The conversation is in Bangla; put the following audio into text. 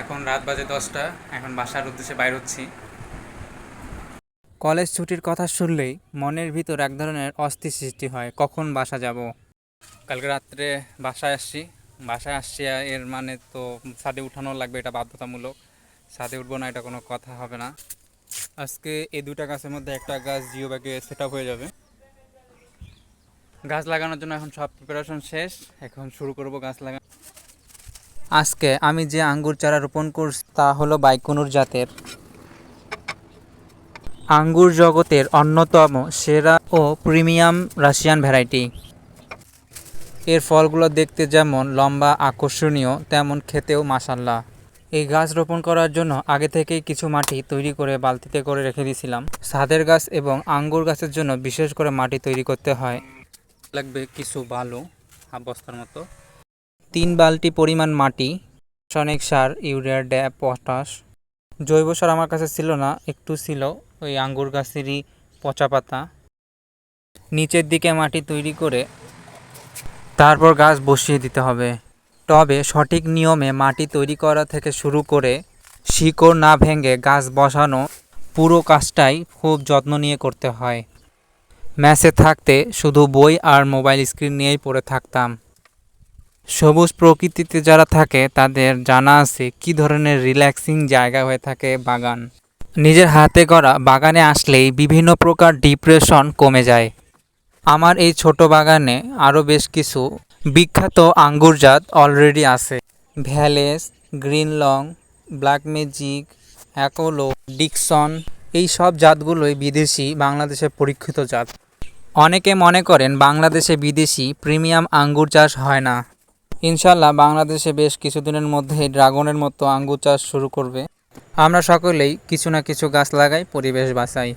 এখন রাত বাজে 10টা। এখন বাসার উদ্দেশ্যে বাইর হচ্ছি। কলেজ ছুটির কথা শুনলেই মনের ভিতর এক ধরনের অস্থির সৃষ্টি হয়, কখন বাসা যাব। কালকে রাত্রে বাসায় আসছি এর মানে তো ছাদে উঠানো লাগবে, এটা বাধ্যতামূলক। ছাদে উঠবো না এটা কোনো কথা হবে না। আজকে এই দুটা গাছের মধ্যে একটা গাছ জিও ব্যাগে সেট আপ হয়ে যাবে। গাছ লাগানোর জন্য এখন সব প্রিপারেশন শেষ, এখন শুরু করব গাছ লাগানো। আজকে আমি যে আঙ্গুর চারা রোপণ করছি তা হলো বাইকুনুর জাতের আঙ্গুর, জগতের অন্যতম সেরা ও প্রিমিয়াম রাশিয়ান ভ্যারাইটি। এর ফলগুলো দেখতে যেমন লম্বা আকর্ষণীয়, তেমন খেতেও মাশাল্লাহ। এই গাছ রোপণ করার জন্য আগে থেকেই কিছু মাটি তৈরি করে বালতিতে করে রেখে দিয়েছিলাম। ছাদের গাছ এবং আঙ্গুর গাছের জন্য বিশেষ করে মাটি তৈরি করতে হয়। লাগবে কিছু বালু, হাফ বস্তার মতো, 3 বালতি পরিমাণ মাটি, রাসায়নিক সার, ইউরিয়া, ড্যাপ, পটাশ। জৈব সার আমার কাছে ছিল না, একটু ছিল ওই আঙ্গুর গাছেরই পচা পাতা। নিচের দিকে মাটি তৈরি করে তারপর গাছ বসিয়ে দিতে হবে। তবে সঠিক নিয়মে মাটি তৈরি করা থেকে শুরু করে শিকড় না ভেঙে গাছ বসানো, পুরো কাজটাই খুব যত্ন নিয়ে করতে হয়। ম্যাচে থাকতে শুধু বই আর মোবাইল স্ক্রিন নিয়েই পড়ে থাকতাম। সবুজ প্রকৃতিতে যারা থাকে তাদের জানা আছে কী ধরনের রিল্যাক্সিং জায়গা হয়ে থাকে বাগান। নিজের হাতে করা বাগানে আসলেই বিভিন্ন প্রকার ডিপ্রেশন কমে যায়। আমার এই ছোট বাগানে আরও বেশ কিছু বিখ্যাত আঙ্গুর জাত অলরেডি আছে। ভ্যালেস, গ্রিন লং, ব্ল্যাক ম্যাজিক, অ্যাকোলো, ডিকসন, এই সব জাতগুলোই বিদেশি বাংলাদেশে পরীক্ষিত জাত। অনেকে মনে করেন বাংলাদেশে বিদেশি প্রিমিয়াম আঙ্গুর চাষ হয় না। ইনশাল্লাহ বাংলাদেশে বেশ কিছুদিনের মধ্যেই ড্রাগনের মতো আঙ্গুর চাষ শুরু করবে। আমরা সকলেই কিছু না কিছু গাছ লাগাই, পরিবেশ বাঁচাই।